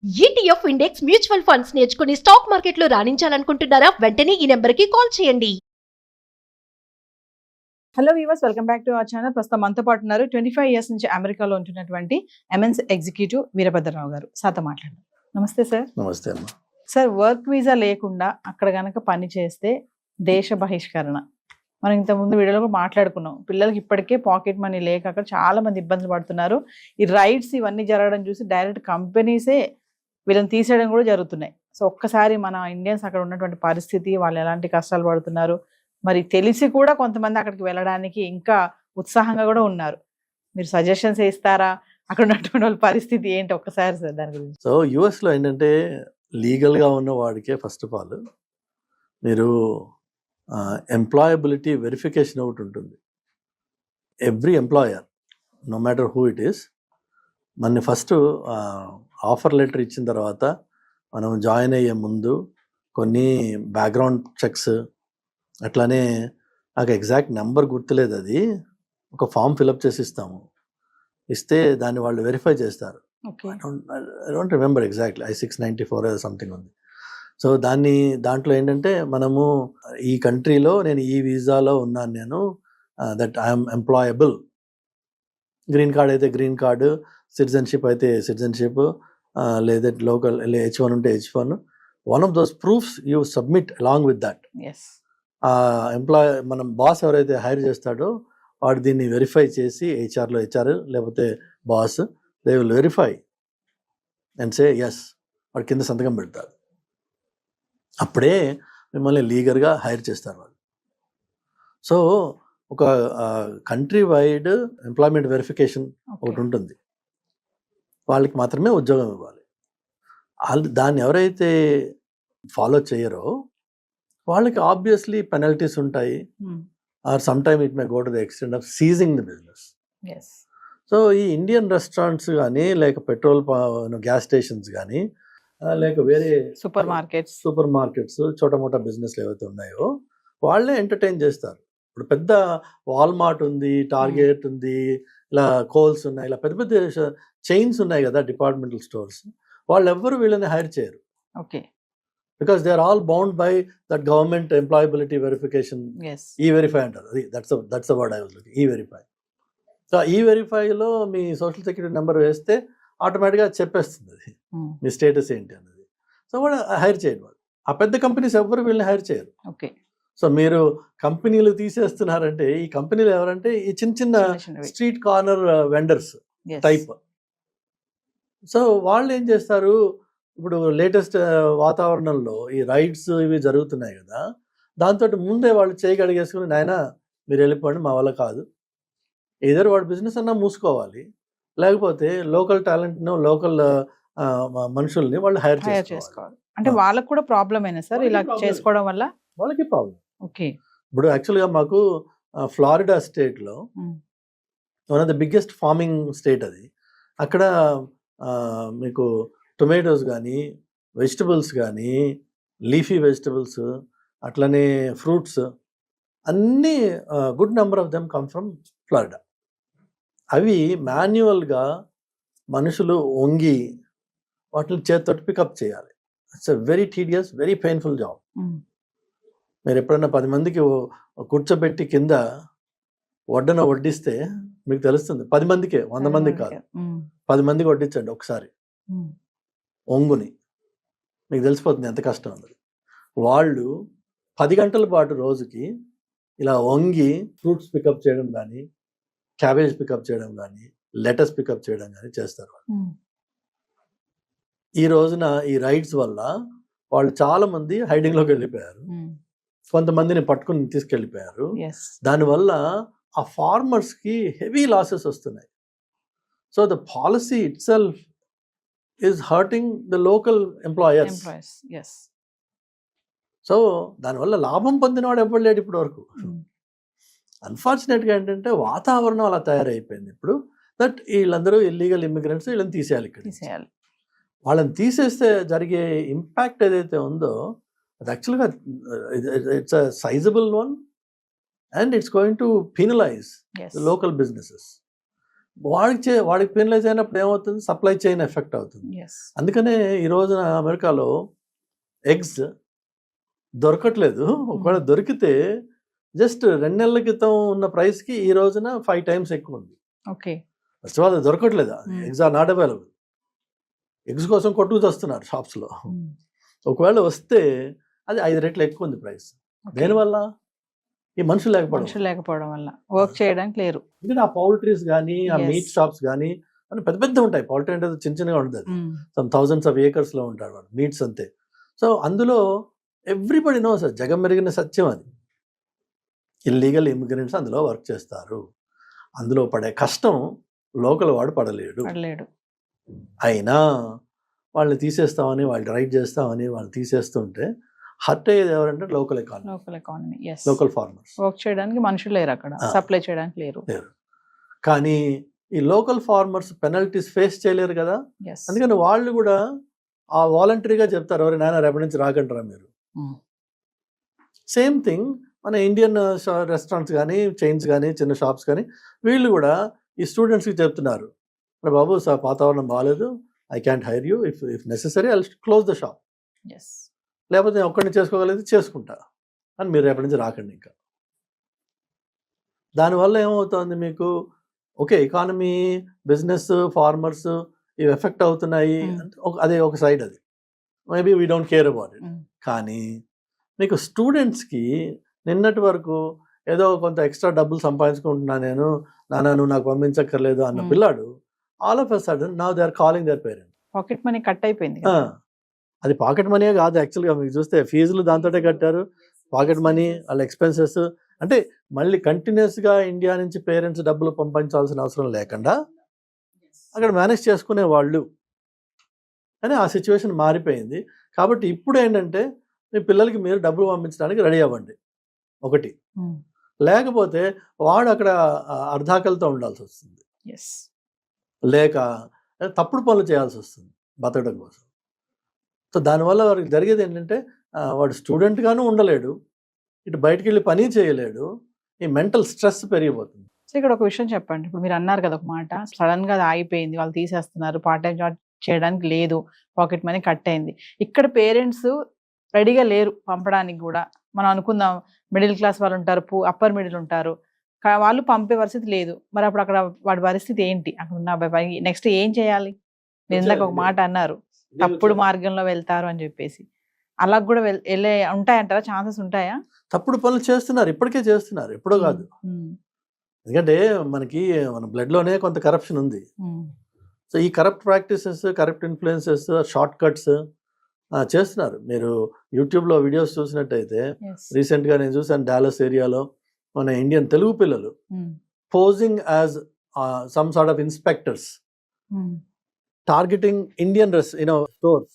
ETF index mutual funds నేర్చుకుని stock మార్కెట్లో రాణించాలనుకుంటున్నారా? వెంటనే ఈ నెంబర్కి కాల్ చేయండి. Hello weavers, welcome back to our channel. ప్రస్తుతం మనతో పాటు ఉన్నారు 25 ఇయర్స్ నుంచి అమెరికాలో ఉంటున్నటువంటి ఎంఎన్స్ ఎగ్జిక్యూటివ్ వీరభద్రరావు గారు. సార్తో మాట్లాడారు. నమస్తే సార్. నమస్తే అమ్మ. సార్, వర్క్ వీసా లేకుండా అక్కడ గనక పని చేస్తే దేశ బహిష్కరణ. మనం ఇంతకుముందు వీడియోలో కూడా మాట్లాడుకున్నాం. పిల్లలకి ఇప్పటికే పాకెట్ మనీ లేక అక్కడ చాలా మంది ఇబ్బందులు పడుతున్నారు. ఈ రైట్స్ ఇవన్నీ జరగడం చూసి డైరెక్ట్ కంపెనీసే వీళ్ళని తీసేయడం కూడా జరుగుతున్నాయి. సో ఒక్కసారి మన ఇండియన్స్ అక్కడ ఉన్నటువంటి పరిస్థితి, వాళ్ళు ఎలాంటి కష్టాలు పడుతున్నారు, మరి తెలిసి కూడా కొంతమంది అక్కడికి వెళ్ళడానికి ఇంకా ఉత్సాహంగా కూడా ఉన్నారు. మీరు సజెషన్స్ ఇస్తారా? అక్కడ ఉన్నటువంటి వాళ్ళ పరిస్థితి ఏంటి ఒక్కసారి సార్ దాని గురించి. సో యుఎస్లో ఏంటంటే లీగల్గా ఉన్న వాడికే ఫస్ట్ ఆఫ్ ఆల్ మీరు ఎంప్లాయబిలిటీ వెరిఫికేషన్ ఒకటి ఉంటుంది. Every employer, no matter who it is, మన ఫస్ట్ ఆఫర్ లెటర్ ఇచ్చిన తర్వాత మనం జాయిన్ అయ్యే ముందు కొన్ని బ్యాక్గ్రౌండ్ చెక్స్, అట్లానే నాకు ఎగ్జాక్ట్ నెంబర్ గుర్తులేదు, అది ఒక ఫామ్ ఫిలప్ చేసి ఇస్తాము. ఇస్తే దాన్ని వాళ్ళు వెరిఫై చేస్తారు. I don't remember exactly, I-694 something ఉంది. సో దాంట్లో ఏంటంటే మనము ఈ కంట్రీలో నేను ఈ వీసాలో ఉన్నాను, నేను that I'm employable. Green card అయితే గ్రీన్ కార్డు, సిటిజన్షిప్ అయితే సిటిజన్షిప్, లేదా లోకల్ H1 ఉంటే H1. One of those proofs you submit along with that. మనం బాస్ ఎవరైతే హైర్ చేస్తాడో వాడు దీన్ని వెరిఫై చేసి, HR లేకపోతే boss, they will verify and say yes, వాడు కింద సంతకం పెడతారు. అప్పుడే మిమ్మల్ని లీగల్గా హైర్ చేస్తారు వాళ్ళు. సో ఒక కంట్రీ వైడ్ ఎంప్లాయ్మెంట్ వెరిఫికేషన్ ఒకటి ఉంటుంది, వాళ్ళకి మాత్రమే ఉద్యోగం ఇవ్వాలి. వాళ్ళు దాన్ని ఎవరైతే ఫాలో చేయరో వాళ్ళకి ఆబ్వియస్లీ పెనల్టీస్ ఉంటాయి, or some time it may go to the extent of seizing the business. So ఈ ఇండియన్ రెస్టారెంట్స్ కానీ, లేక పెట్రోల్ గ్యాస్ స్టేషన్స్ కానీ, లేక వేరే సూపర్ మార్కెట్స్ చోట మోటా బిజినెస్లు ఏవైతే ఉన్నాయో వాళ్ళే ఎంటర్టైన్ చేస్తారు. ఇప్పుడు పెద్ద వాల్మార్ట్ ఉంది, టార్గెట్ ఉంది, ఇలా కోల్స్ ఉన్నాయి, ఇలా పెద్ద పెద్ద చైన్స్ ఉన్నాయి కదా డిపార్ట్మెంటల్ స్టోర్స్. వాళ్ళు ఎవ్వరు వీళ్ళని హైర్ చేయరు. Okay, because they are all bound by that government employability verification. E Verify అంటారు, అది that's the word I was looking, E Verify. So ఈ-వెరిఫైలో మీ సోషల్ సెక్యూరిటీ నెంబర్ వేస్తే ఆటోమేటిక్గా చెప్పేస్తుంది అది మీ స్టేటస్ ఏంటి అన్నది. సో వాడు హైర్ చేయడు. వాడు ఆ పెద్ద కంపెనీస్ ఎవ్వరు వీళ్ళని హైర్ చేయరు. ఓకే, సో మీరు కంపెనీలు తీసేస్తున్నారంటే ఈ కంపెనీలు ఎవరంటే ఈ చిన్న చిన్న street corner vendors type. So వాళ్ళు ఏం చేస్తారు, ఇప్పుడు లేటెస్ట్ వాతావరణంలో ఈ రైడ్స్ ఇవి జరుగుతున్నాయి కదా, దాంతో ముందే వాళ్ళు చేయగలిగేసుకుని, నాయన మీరు వెళ్ళిపోండి, మా వల్ల కాదు, ఏదో వాడు బిజినెస్ అన్నా మూసుకోవాలి, లేకపోతే లోకల్ టాలెంట్ను, లోకల్ మనుషుల్ని వాళ్ళు హైర్ చేసుకోవాలి. అంటే వాళ్ళకు కూడా ప్రాబ్లం అయినా సార్ ఇలా చేసుకోవడం వల్ల? వాళ్ళకి ప్రాబ్లం. ఓకే, ఇప్పుడు యాక్చువల్గా మాకు ఫ్లారిడా స్టేట్లో one of the biggest farming state అది. అక్కడ మీకు టొమాటోస్ కానీ, వెజిటబుల్స్ కానీ, లీఫీ వెజిటబుల్స్, అట్లనే ఫ్రూట్స్ అన్నీ good number of them come from Florida. అవి మాన్యువల్గా మనుషులు వంగి వాటిని చేతితోటి పికప్ చేయాలి. It's a very tedious, very painful job. మీరు ఎప్పుడైనా 10 మందికి కూర్చోబెట్టి కింద వడ్డన వడ్డిస్తే మీకు తెలుస్తుంది. 10 మందికే, 100 మందికి కాదు, 10 మందికి వడ్డించండి ఒకసారి ఒంగుని, మీకు తెలిసిపోతుంది ఎంత కష్టం అన్నది. వాళ్ళు 10 గంటల పాటు రోజుకి ఇలా వంగి ఫ్రూట్స్ పికప్ చేయడం కానీ, క్యాబేజ్ పికప్ చేయడం కానీ, లెటస్ పికప్ చేయడం కానీ చేస్తారు. ఈ రోజున ఈ రైడ్స్ వల్ల వాళ్ళు చాలా మంది హైడింగ్లోకి వెళ్ళిపోయారు, కొంతమందిని పట్టుకుని తీసుకెళ్ళిపోయారు. దానివల్ల ఆ ఫార్మర్స్కి హెవీ లాసెస్ వస్తున్నాయి. So the policy it self is hurting the local employers. So దానివల్ల లాభం పొందినవాడు ఎవ్వరు లేడు ఇప్పటి వరకు. అన్ఫార్చునేట్గా ఏంటంటే వాతావరణం అలా తయారైపోయింది ఇప్పుడు, దట్ వీళ్ళందరూ ఇల్లీగల్ ఇమిగ్రెంట్స్, వీళ్ళని తీసేయాలి. ఇక్కడ వాళ్ళని తీసేస్తే జరిగే ఇంపాక్ట్ ఏదైతే ఉందో అది యాక్చువల్గా it's a sizeable one, and it's going to penalise local businesses. వాడికి పెనలైజ్ అయినప్పుడు ఏమవుతుంది, సప్లై చైన్ ఎఫెక్ట్ అవుతుంది. ఎస్ అందుకనే ఈ రోజున అమెరికాలో ఎగ్స్ దొరకట్లేదు. ఒకవేళ దొరికితే జస్ట్ 2 నెలల క్రితం ఉన్న ప్రైస్కి ఈ రోజున 5 times ఎక్కువ ఉంది. ఓకే ఫస్ట్ ఆఫ్ ఆల్ దొరకట్లేదు, eggs are not available. Eggs కోసం కొట్టుకు వస్తున్నారు షాప్స్లో. ఒకవేళ వస్తే అది 5 రెట్లు ఎక్కువ ఉంది ప్రైస్. దేనివల్ల? ఈ మనుషులు లేకపోవడం వల్ల, వర్క్ చేయడానికి లేరు. ఎందుకంటే ఆ పౌల్ట్రీస్ కానీ, ఆ Yes. మీట్ షాప్స్ కానీ అని పెద్ద పెద్ద ఉంటాయి. పౌల్ట్రీ అంటే చిన్న చిన్నగా ఉంటుంది, సమ్ థౌజండ్స్ ఆఫ్ ఏకర్స్లో ఉంటాడు వాడు, మీట్స్ అంతే. సో అందులో ఎవ్రీబడి నోస్, జగం మెరిగిన సత్యం అది. ఇల్లీగల్ ఇమిగ్రెంట్స్ అందులో వర్క్ చేస్తారు. అందులో పడే కష్టం లోకల్ వాడు పడలేడు. అయినా వాళ్ళని తీసేస్తామని, వాళ్ళు రైడ్ చేస్తామని వాళ్ళు తీసేస్తుంటే హర్ట్ అయ్యేది ఎవరంటే local economy, local farmers. Work చేయడానికి మనుషులు లేరు అక్కడ, సప్లై చేయడానికి లేరు. కానీ ఈ లోకల్ ఫార్మర్స్ పెనల్టీస్ ఫేస్ చేయలేరు కదా. అందుకని వాళ్ళు కూడా ఆ వాలంటరీగా చెప్తారు, ఎవరి నాయన రేపటి నుంచి రాకంటారా మీరు. సేమ్ థింగ్ మన ఇండియన్ రెస్టారెంట్స్ కానీ, చైన్స్ కానీ, చిన్న షాప్స్ కానీ, వీళ్ళు కూడా ఈ స్టూడెంట్స్కి చెప్తున్నారు, బాబు సార్ వాతావరణం బాగాలేదు, I can't hire you, if necessary I close the shop, లేకపోతే నేను ఒక్కడిని చేసుకోగలిగితే చేసుకుంటా అని మీరు రేపటి నుంచి రాకండి ఇంకా. దానివల్ల ఏమవుతుంది మీకు, ఓకే ఎకానమీ, బిజినెస్, ఫార్మర్స్ ఇవి ఎఫెక్ట్ అవుతున్నాయి అంటే అదే ఒక సైడ్, అది maybe we don't care about it. కానీ మీకు స్టూడెంట్స్కి నిన్నటి వరకు ఏదో కొంత ఎక్స్ట్రా డబ్బులు సంపాదించుకుంటున్నా నేను, నాన్న నువ్వు నాకు పంపించక్కర్లేదు అన్న పిల్లాడు all of a sudden now they are calling their parent. Pocket money cut అయిపోయింది. అది పాకెట్ మనీయే కాదు యాక్చువల్గా, మీకు చూస్తే ఫీజులు దాంతోటే కట్టారు, పాకెట్ మనీ, వాళ్ళ ఎక్స్పెన్సెస్. అంటే మళ్ళీ కంటిన్యూస్గా ఇండియా నుంచి పేరెంట్స్ డబ్బులు పంపించాల్సిన అవసరం లేకుండా అక్కడ మేనేజ్ చేసుకునే వాళ్ళు అని ఆ సిచ్యువేషన్ మారిపోయింది. కాబట్టి ఇప్పుడు ఏంటంటే మీ పిల్లలకి మీరు డబ్బులు పంపించడానికి రెడీ అవ్వండి ఒకటి, లేకపోతే వాడు అక్కడ అర్ధాకలతో ఉండాల్సి వస్తుంది, లేక తప్పుడు పనులు చేయాల్సి వస్తుంది బతకడం కోసం. సో దానివల్ల వారికి జరిగేది ఏంటంటే వాడు స్టూడెంట్గాను ఉండలేడు, ఇటు బయటికి వెళ్ళి పని చేయలేడు, ఈ మెంటల్ స్ట్రెస్ పెరిగిపోతుంది. సో ఇక్కడ ఒక విషయం చెప్పండి, ఇప్పుడు మీరు అన్నారు కదా ఒక మాట, సడన్ గా అది ఆగిపోయింది, వాళ్ళు తీసేస్తున్నారు, పార్ట్ టైం జాబ్ చేయడానికి లేదు, పాకెట్ మనీ కట్ అయింది. ఇక్కడ పేరెంట్స్ రెడీగా లేరు పంపడానికి కూడా. మనం అనుకుందాం మిడిల్ క్లాస్ వాళ్ళు ఉంటారు, అప్పర్ మిడిల్ ఉంటారు, వాళ్ళు పంపే పరిస్థితి లేదు. మరి అప్పుడు అక్కడ వాడి పరిస్థితి ఏంటి? అక్కడ ఉన్న అబ్బాయి నెక్స్ట్ ఏం చేయాలి? నేను ఇందాక ఒక మాట అన్నారు, తప్పుడు మార్గంలో వెళ్తారు అని చెప్పేసి, అలా కూడా వెళ్ళే ఉంటాయంటారా? ఛాన్సెస్ ఉంటాయా? తప్పుడు పనులు చేస్తున్నారు, ఇప్పటికే చేస్తున్నారు, ఎప్పుడో కాదు. ఎందుకంటే మనకి మన బ్లడ్లోనే కొంత కరప్షన్ ఉంది. సో ఈ corrupt practices, corrupt influences, short cuts చేస్తున్నారు. మీరు యూట్యూబ్లో వీడియోస్ చూసినట్టయితే రీసెంట్గా నేను చూసాను, డాలస్ ఏరియాలో మన ఇండియన్ తెలుగు పిల్లలు posing as some sort of inspectors, targeting Indian stores,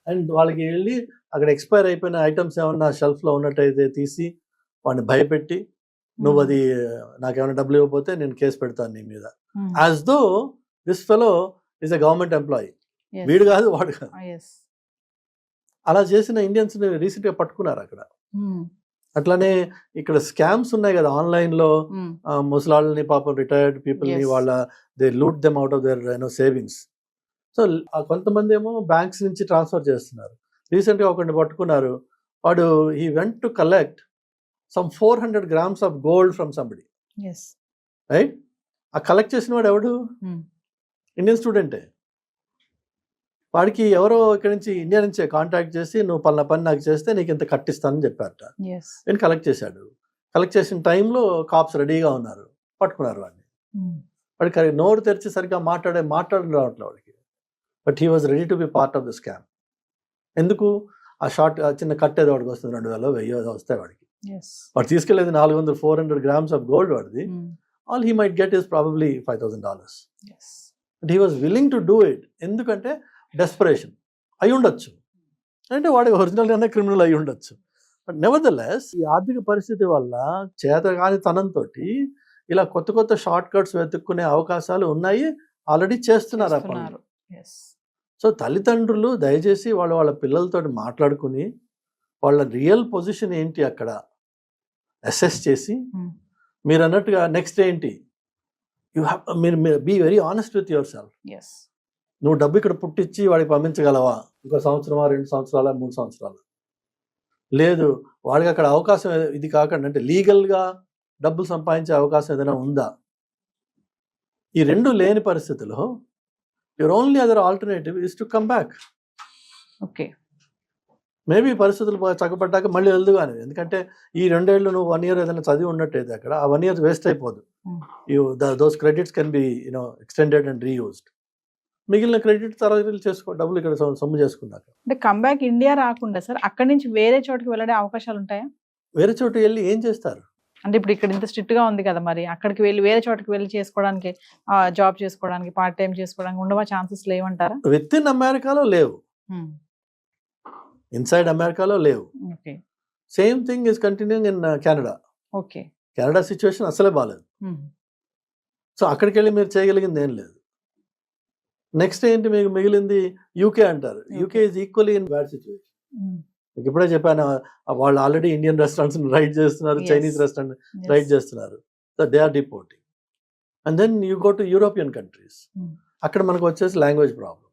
and వాళ్ళకి వెళ్ళి అక్కడ ఎక్స్పైర్ అయిపోయిన ఐటమ్స్ ఏమన్నా షెల్ఫ్లో ఉన్నట్టయితే తీసి వాడిని భయపెట్టి, నువ్వు అది నాకేమైనా డబ్బులు ఇవ్వకపోతే నేను కేసు పెడతాను నీ మీద, as though this fellow is a government employee, వీడు కాదు వాడు కాదు. అలా చేసిన ఇండియన్స్ రీసెంట్గా పట్టుకున్నారు అక్కడ. అట్లానే ఇక్కడ స్కామ్స్ ఉన్నాయి కదా ఆన్లైన్లో, ముసలాళ్ళని పాపం రిటైర్డ్ పీపుల్ని వాళ్ళ they loot them out of their savings. So కొంతమంది ఏమో బ్యాంక్స్ నుంచి ట్రాన్స్ఫర్ చేస్తున్నారు. రీసెంట్గా ఒకరిని పట్టుకున్నారు, వాడు he went to collect some 400 grams of gold from somebody, right? ఆ కలెక్ట్ చేసిన వాడు ఎవడు? ఇండియన్ స్టూడెంటే. వాడికి ఎవరో ఇక్కడి నుంచి ఇండియా నుంచే కాంటాక్ట్ చేసి, నువ్వు పలానా పని నాకు చేస్తే నీకు ఇంత కట్టిస్తానని చెప్పారట. నేను కలెక్ట్ చేశాడు. కలెక్ట్ చేసిన టైంలో కాప్స్ రెడీగా ఉన్నారు, పట్టుకున్నారు వాడిని. వాడికి నోరు తెరిచి సరిగ్గా మాట్లాడడం రావట్లేదు వాడికి. But he was ready to be part of the scam. ఎందుకు? ఆ చిన్న కట్టేది వాడికి వస్తుంది, 2000-1000 వస్తాయి వాడికి. వాడు తీసుకెళ్ళేది 400-400 grams ఆఫ్ గోల్డ్ వాడిది. All he might get is probably $5,000. But he was willing to do it. ఎందుకంటే డెస్పరేషన్ అయి ఉండొచ్చు, అంటే వాడి ఒరిజినల్గానే క్రిమినల్ అయి ఉండొచ్చు. బట్ నెవర్ ద లెస్ ఈ ఆర్థిక పరిస్థితి వల్ల చేతగాని తనంతో ఇలా కొత్త కొత్త షార్ట్ కట్స్ వెతుక్కునే అవకాశాలు ఉన్నాయి, ఆల్రెడీ చేస్తున్నారు ఆ పనులు. సో తల్లిదండ్రులు దయచేసి వాళ్ళ పిల్లలతో మాట్లాడుకుని వాళ్ళ రియల్ పొజిషన్ ఏంటి అక్కడ అసెస్ చేసి, మీరు అన్నట్టుగా నెక్స్ట్ ఏంటి, యూ హ్యావ్ మీరు be very honest with yourself. Yes. నువ్వు డబ్బు ఇక్కడ పుట్టించి వాడికి పంపించగలవా? ఇంకో సంవత్సరమా, 2 సంవత్సరాల, 3 సంవత్సరాలు? లేదు, వాడికి అక్కడ అవకాశం ఇది కాకుండా అంటే లీగల్గా డబ్బులు సంపాదించే అవకాశం ఏదైనా ఉందా? ఈ రెండు లేని పరిస్థితిలో your only other alternative is to come back. Okay. Maybe పరిస్థితులు చక్కబడ్డాక మళ్ళీ వెళ్దు కానీ, ఎందుకంటే ఈ 2 ఏళ్ళు నువ్వు 1 ఇయర్ ఏదైనా చదివి ఉన్నట్టయితే అక్కడ ఆ 1 ఇయర్ వేస్ట్ అయిపోదు. Those credits can be extended and reused. మిగిలిన క్రెడిట్ తర్వాత చేసుకో, డబ్బులు ఇక్కడ సొమ్ము చేసుకున్నాక. అంటే కమ్బ్యాక్ ఇండియా రాకుండా సార్ అక్కడి నుంచి వేరే చోటుకి వెళ్ళడే అవకాశాలు ఉంటాయా? వేరే చోటు వెళ్ళి ఏం చేస్తారు? అంటే ఇప్పుడు ఇక్కడ ఇంత స్ట్రిక్ట్ గా ఉంది కదా, మరి అక్కడికి వెళ్ళి వేరే చోటుకి వెళ్ళి చేసుకోవడానికి, జాబ్ చేసుకోవడానికి, పార్ట్ టైం చేసుకోవడానికి ఉండవా ఛాన్సెస్ లేవంటారా? విత్ ఇన్ అమెరికాలో లేవు, ఇన్సైడ్ అమెరికాలో లేవు. Okay. Same thing is continuing in Canada. Okay. Canada situation అసలే బాగాలేదు. సో అక్కడికి వెళ్ళి మీరు చేయగలిగింది ఏం లేదు. నెక్స్ట్ ఏంటి మీకు మిగిలింది? యూకే అంటారు. UK is equally in bad situation. మీకు ఇప్పుడే చెప్పాను, వాళ్ళు ఆల్రెడీ ఇండియన్ రెస్టారెంట్స్ రైడ్ చేస్తున్నారు, చైనీస్ రెస్టారెంట్ రైడ్ చేస్తున్నారు. So they are deporting. And then you go to European countries. అక్కడ మనకు వచ్చేసి language problem.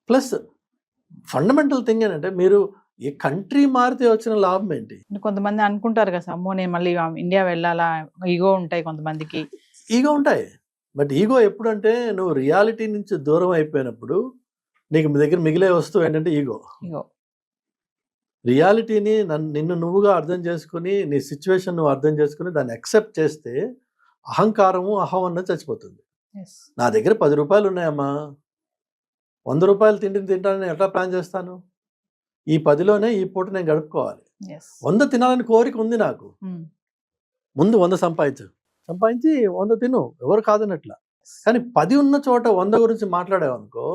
Plus fundamental thing ఏంటంటే మీరు ఈ కంట్రీ మారితే వచ్చిన లాభం ఏంటి? కొంతమంది అనుకుంటారు కదా, అమ్మో నేను మళ్ళీ ఇండియా వెళ్ళాలా, ఈగో ఉంటాయి కొంతమందికి. ఈగో ఉంటాయి, బట్ ఈగో ఎప్పుడంటే నువ్వు రియాలిటీ నుంచి దూరం అయిపోయినప్పుడు నీకు మీ దగ్గర మిగిలే వస్తువు ఏంటంటే ఈగో. రియాలిటీని నిన్ను నువ్వుగా అర్థం చేసుకుని, నీ సిచ్యువేషన్ నువ్వు అర్థం చేసుకుని దాన్ని యాక్సెప్ట్ చేస్తే అహంకారము, అహం అన్నది చచ్చిపోతుంది. నా దగ్గర 10 రూపాయలు ఉన్నాయమ్మా, 100 రూపాయలు తిండిని తింటానని ఎట్లా ప్లాన్ చేస్తాను? ఈ 10లోనే ఈ పూట నేను గడుపుకోవాలి. 100 తినాలని కోరిక ఉంది నాకు, ముందు 100 సంపాదించి 100 తిను, ఎవరు కాదన్నట్లా. కానీ 10 ఉన్న చోట 100 గురించి మాట్లాడావనుకో,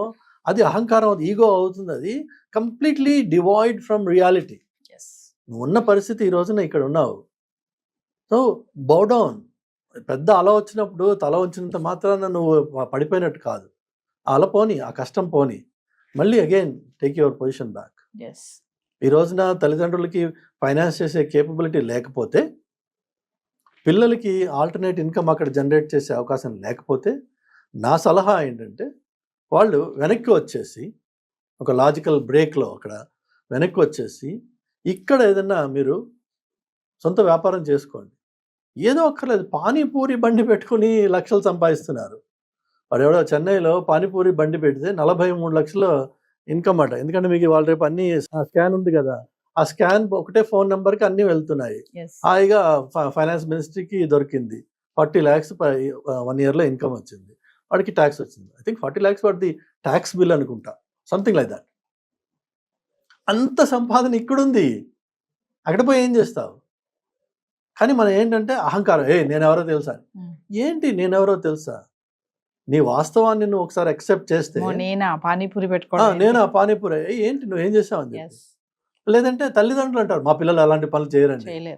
అది అహంకారం, అది ఈగో అవుతుంది. అది కంప్లీట్లీ డివాయిడ్ ఫ్రమ్ రియాలిటీ. నువ్వు ఉన్న పరిస్థితి ఈ రోజున ఇక్కడ ఉన్నావు. సో బౌ డౌన్. పెద్ద అల వచ్చినప్పుడు తల వచ్చినంత మాత్రాన నువ్వు పడిపోయినట్టు కాదు. ఆ అల పోని, ఆ కష్టం పోని, మళ్ళీ again take your position back. ఈ రోజున తల్లిదండ్రులకి ఫైనాన్స్ చేసే కేపబిలిటీ లేకపోతే, పిల్లలకి ఆల్టర్నేట్ ఇన్కమ్ అక్కడ జనరేట్ చేసే అవకాశం లేకపోతే, నా సలహా ఏంటంటే వాళ్ళు వెనక్కి వచ్చేసి ఒక లాజికల్ బ్రేక్లో అక్కడ వెనక్కి వచ్చేసి ఇక్కడ ఏదన్నా మీరు సొంత వ్యాపారం చేసుకోండి. ఏదో అక్కర్లేదు, పానీపూరి బండి పెట్టుకుని లక్షలు సంపాదిస్తున్నారు. వాడు ఎవడో చెన్నైలో పానీపూరి బండి పెడితే 43 లక్షల ఇన్కమ్ అట. ఎందుకంటే మీకు వాళ్ళ రేపు అన్ని స్కాన్ ఉంది కదా, ఆ స్కాన్ ఒకటే ఫోన్ నెంబర్కి అన్నీ వెళ్తున్నాయి. హాయిగా ఫైనాన్స్ మినిస్ట్రీకి దొరికింది. 40 lakhs 1 yearలో ఇన్కమ్ వచ్చింది. వాడికి ట్యాక్స్ వచ్చింది. ఐ థింక్ 40 lakhs వాడి ట్యాక్స్ బిల్ అనుకుంటా, సంథింగ్ లైక్ దాట్. అంత సంపాదన ఇక్కడుంది, అక్కడ పోయి ఏం చేస్తావు? కానీ మనం ఏంటంటే అహంకారం, నేనెవరో తెలుసా. ఏంటి నేనెవరో తెలుసా? నీ వాస్తవాన్ని నువ్వు ఒకసారి అక్సెప్ట్ చేస్తే, నేనా పానీపూరి పానీపూరి ఏంటి నువ్వు ఏం చేసావు అని చెప్పి. లేదంటే తల్లిదండ్రులు అంటారు మా పిల్లలు అలాంటి పనులు చేయరండి.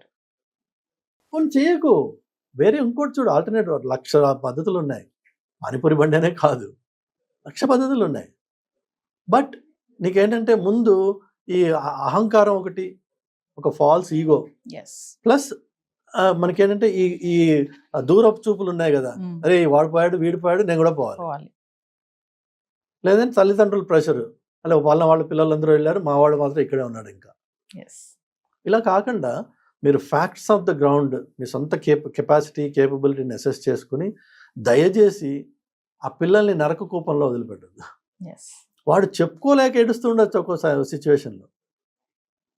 కొన్ని చేయకు, వేరే ఇంకోటి చూడు, ఆల్టర్నేటివ్ 1,00,000 పద్ధతులు ఉన్నాయి. పానీపూరి బండి అనే కాదు, 1,00,000 పద్ధతులు ఉన్నాయి. బట్ నీకేంటంటే ముందు ఈ అహంకారం ఒకటి, ఒక ఫాల్స్ ఈగో, ప్లస్ మనకేంటంటే ఈ దూరపు చూపులు ఉన్నాయి కదా, అరే వాడు పోయాడు వీడు పోయాడు నేను కూడా పోవాలి. లేదంటే తల్లిదండ్రుల ప్రెషర్, అలా వాళ్ళ పిల్లలందరూ వెళ్ళారు, మా వాడు మాత్రం ఇక్కడే ఉన్నాడు. ఇంకా ఇలా కాకుండా మీరు ఫ్యాక్ట్స్ ఆఫ్ ద గ్రౌండ్, మీ సొంత కెపాసిటీ కేపబిలిటీని అసెస్ చేసుకుని దయచేసి ఆ పిల్లల్ని నరక కూపంలో వదిలిపెట్టద్దు. వాడు చెప్పుకోలేక ఏడుస్తుండొచ్చు ఒక్కో సిచ్యువేషన్లో.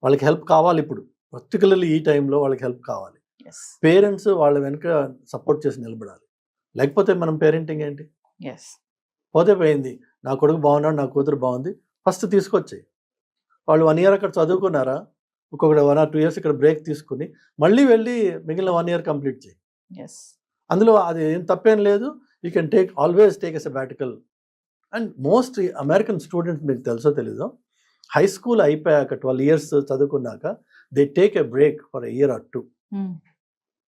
వాళ్ళకి హెల్ప్ కావాలి, ఇప్పుడు పర్టికులర్లీ ఈ టైంలో వాళ్ళకి హెల్ప్ కావాలి. పేరెంట్స్ వాళ్ళ వెనుక సపోర్ట్ చేసి నిలబడాలి. లేకపోతే మనం పేరెంటింగ్ ఏంటి? పోతే పోయింది, నా కొడుకు బాగున్నాడు, నా కూతురు బాగుంది, ఫస్ట్ తీసుకొచ్చాయి. వాళ్ళు 1 year అక్కడ చదువుకున్నారా, ఇంకొకటి 1 or 2 years ఇక్కడ బ్రేక్ తీసుకుని మళ్ళీ వెళ్ళి మిగిలిన 1 year కంప్లీట్ చేయి. అందులో అది ఏం తప్పేం లేదు. You can always take a sabbatical. And most American students మీకు తెలుసో తెలీదో, హై స్కూల్ అయిపోయాక 12 years చదువుకున్నాక they take a break for a year or 2.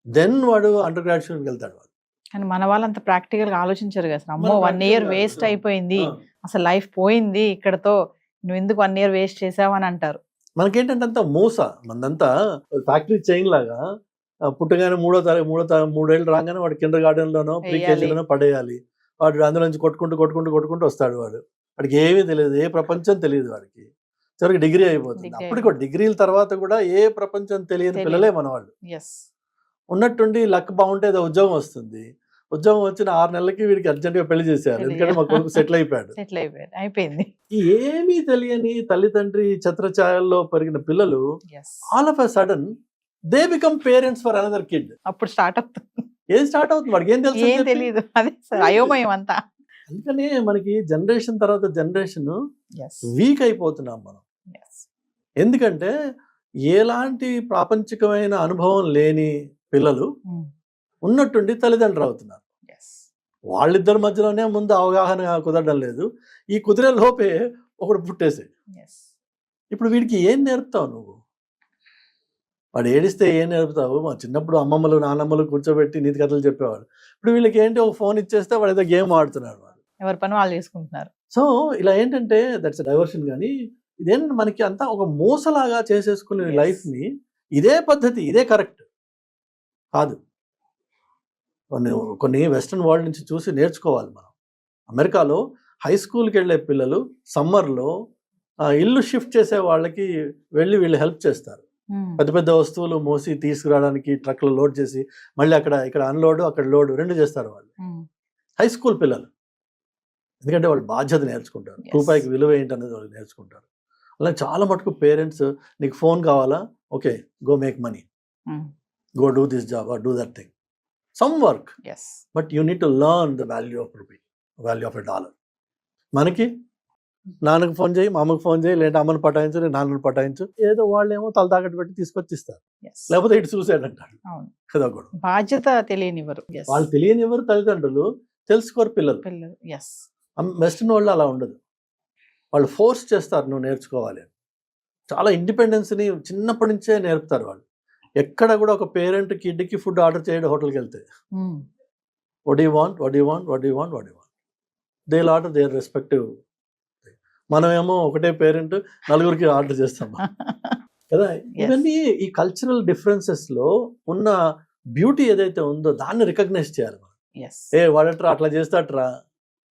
Then వాడు అండర్ గ్రాడ్యుయేట్కి వెళ్తాడు. వాడు కానీ మన వాళ్ళు అంత ప్రాక్టికల్గా ఆలోచించారు కదా, అమ్మో 1 year వేస్ట్ అయిపోయింది, అసలు లైఫ్ పోయింది ఇక్కడతో, నువ్వు ఎందుకు 1 year వేస్ట్ చేసావు అని అంటారు. మనకేంటంటే అంతా మోస, మనదంతా ఫ్యాక్టరీ చైన్ లాగా పుట్టగానే మూడేళ్ళు రాగానే వాడు కిండర్ గార్డెన్లోనో ప్రీ వేయాలి. కేజీలోనో పడేయాలి. వాడు అందులో నుంచి కొట్టుకుంటూ వస్తాడు. వాడికి ఏమీ తెలియదు, ఏ ప్రపంచం తెలియదు వాడికి. చివరికి డిగ్రీ అయిపోతుంది. Degree అప్పటికి కూడా డిగ్రీల తర్వాత కూడా ఏ ప్రపంచం తెలియని తెలియదు. పిల్లలే మన వాళ్ళు. ఎస్ ఉన్నట్టుండి లక్ బాగుంటే ఏదో ఉద్యోగం వస్తుంది. ఉద్యోగం వచ్చిన 6 నెలలకి వీడికి అర్జెంట్గా పెళ్లి చేశారు. పెళ్లి ఎందుకంటే మా కొడుకు సెటిల్ అయిపోయాడు. సెటిల్ అయిపోయింది. ఈ ఏమీ తెలియని తల్లిదండ్రి ఛత్రఛాయల్లో పెరిగిన పిల్లలు yes all of a sudden they become parents for another kid. అప్పుడు స్టార్ట్ అవుతుంది. ఏం స్టార్ట్ అవుతుంది, వాడికి ఏం తెలుసు ఏం తెలియదు. అదే సార్ అయోమయం అంతా. అందుకనే మనకి జనరేషన్ తర్వాత జనరేషన్ ఎస్ వీక్ అయిపోతున్నాం మనం. ఎస్ ఎందుకంటే ఎలాంటి ప్రాపంచికమైన అనుభవం లేని పిల్లలు ఉన్నట్టుండి తల్లిదండ్రులు అవుతున్నారు. ఎస్ వాళ్ళిద్దరి మధ్యలోనే ముందు అవగాహన కుదరడం లేదు. ఈ కుదిరే లోపే ఒకడు పుట్టేసి ఎస్ ఇప్పుడు వీడికి ఏం నేర్పుతావు నువ్వు? వాడు ఏడిస్తే ఏం నేర్పుతావు? మా చిన్నప్పుడు అమ్మమ్మలు నాన్నమ్మలు కూర్చోబెట్టి నీతి కథలు చెప్పేవాడు. ఇప్పుడు వీళ్ళకి ఏంటి, ఒక ఫోన్ ఇచ్చేస్తే వాడు ఏదో గేమ్ ఆడుతున్నాడు. వాడు ఎవరి పని వాళ్ళు చేసుకుంటున్నారు. సో ఇలా ఏంటంటే దట్స్ డైవర్షన్. కానీ ఇదేంటి మనకి అంతా ఒక మూసలాగా చేసేసుకునే Yes. లైఫ్ని ఇదే పద్ధతి, ఇదే కరెక్ట్ కాదు. కొన్ని వెస్ట్రన్ వరల్డ్ నుంచి చూసి నేర్చుకోవాలి మనం. అమెరికాలో హై స్కూల్కి వెళ్ళే పిల్లలు సమ్మర్లో ఇల్లు షిఫ్ట్ చేసే వాళ్ళకి వెళ్ళి వీళ్ళు హెల్ప్ చేస్తారు. పెద్ద పెద్ద వస్తువులు మోసి తీసుకురావడానికి ట్రక్లో లోడ్ చేసి మళ్ళీ ఇక్కడ అన్లోడ్ అక్కడ లోడ్ 2 చేస్తారు వాళ్ళు. హై స్కూల్ పిల్లలు, ఎందుకంటే వాళ్ళు బాధ్యత నేర్చుకుంటారు. Yes. రూపాయికి విలువ ఏంటనేది వాళ్ళు నేర్చుకుంటారు. అలా చాలా మటుకు పేరెంట్స్, నీకు ఫోన్ కావాలా, okay go make money, go do this job or do that thing, some work, yes but you need to learn the value of rupee, value of a dollar. మనకి నాన్నకు ఫోన్ చేయి, మా అమ్మకు phone చేయి, లేదంటే అమ్మని పటాయించు, నేను నాన్నని పటాయించు, ఏదో వాళ్ళేమో తల తాకట్టు పెట్టి తీసుకొచ్చి ఇస్తారు. ఎస్ లేకపోతే ఇటు సూసైడ్ అంటాడు. అవును. కదా కూడా బాధ్యత తెలియనివ్వరు. Yes. వాళ్ళు తెలియని ఎవరు తల్లిదండ్రులు, తెలుసుకోరు పిల్లలు. పిల్లలు ఎస్ వెస్ట్రన్ వాళ్ళు అలా ఉండదు. వాళ్ళు ఫోర్స్ చేస్తారు నువ్వు నేర్చుకోవాలి అని. చాలా ఇండిపెండెన్స్ని చిన్నప్పటి నుంచే నేర్పుతారు వాళ్ళు. ఎక్కడ కూడా ఒక పేరెంట్ కిడ్కి ఫుడ్ ఆర్డర్ చేయడం హోటల్కి వెళ్తే what do you want, what do you want, what do you want, what do you want, they'll order their respective. మనమేమో ఒకటే పేరెంట్ నలుగురికి ఆర్డర్ చేస్తాం కదా. ఇవన్నీ ఈ కల్చరల్ డిఫరెన్సెస్లో ఉన్న బ్యూటీ ఏదైతే ఉందో దాన్ని రికగ్నైజ్ చేయాలి మనం. ఎస్ వాడట్రా అట్లా చేస్తాట్రా,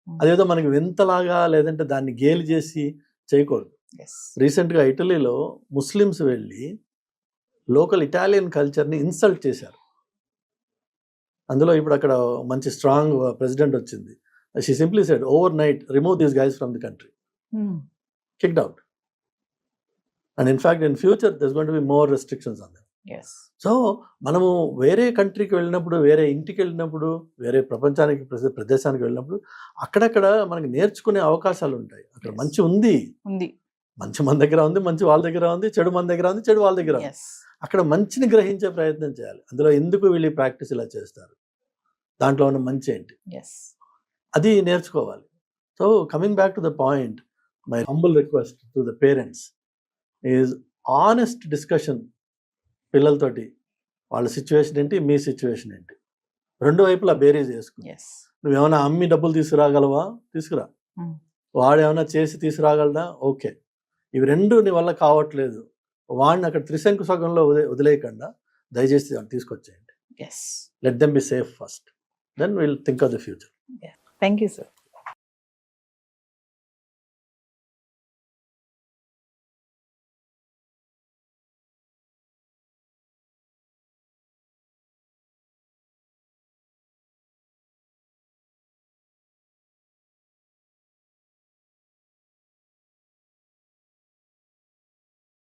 అదేదో మనకి వింతలాగా లేదంటే దాన్ని గేలి చేసి చేయకూడదు. ఎస్ రీసెంట్గా ఇటలీలో ముస్లిమ్స్ వెళ్ళి లోకల్ ఇటాలియన్ కల్చర్ని ఇన్సల్ట్ చేశారు. అందులో ఇప్పుడు అక్కడ మంచి స్ట్రాంగ్ ప్రెసిడెంట్ వచ్చింది. She simply said over night remove these guys from the country, kicked out, and in fact in future there's going to be more restrictions on them. Yes so మనము వేరే కంట్రీకి వెళ్ళినప్పుడు, వేరే ఇంటికి వెళ్ళినప్పుడు, వేరే ప్రపంచానికి ప్రదేశానికి వెళ్ళినప్పుడు అక్కడక్కడ మనకి నేర్చుకునే అవకాశాలు ఉంటాయి. అక్కడ Yes. మంచి ఉంది, మంచి మన దగ్గర ఉంది, మంచి వాళ్ళ దగ్గర ఉంది, చెడు మన దగ్గర ఉంది, చెడు వాళ్ళ దగ్గర ఉంది. ఎస్ అక్కడ మంచిని గ్రహించే ప్రయత్నం చేయాలి. అందులో ఎందుకు వీళ్ళు ప్రాక్టీస్ ఇలా చేస్తారు, దాంట్లో ఉన్న మంచి ఏంటి, ఎస్ అది నేర్చుకోవాలి. So coming back to the point, my humble request to the parents is honest discussion పిల్లలతోటి. వాళ్ళ సిచ్యువేషన్ ఏంటి, మీ సిచ్యువేషన్ ఏంటి, రెండు వైపులా బేరీజ్ చేసుకుని, ఎస్ నువ్వేమైనా అమ్మి డబ్బులు తీసుకురాగలవా, తీసుకురా. వాడేమైనా చేసి తీసుకురాగలదా, ఓకే. ఇవి రెండు నీ వల్ల కావట్లేదు, వాడిని అక్కడ త్రిశంకు సగంలో వదిలేయకుండా దయచేసి వాడిని తీసుకొచ్చేయండి. Yes let them be safe first, then will think of the future. Thank you sir.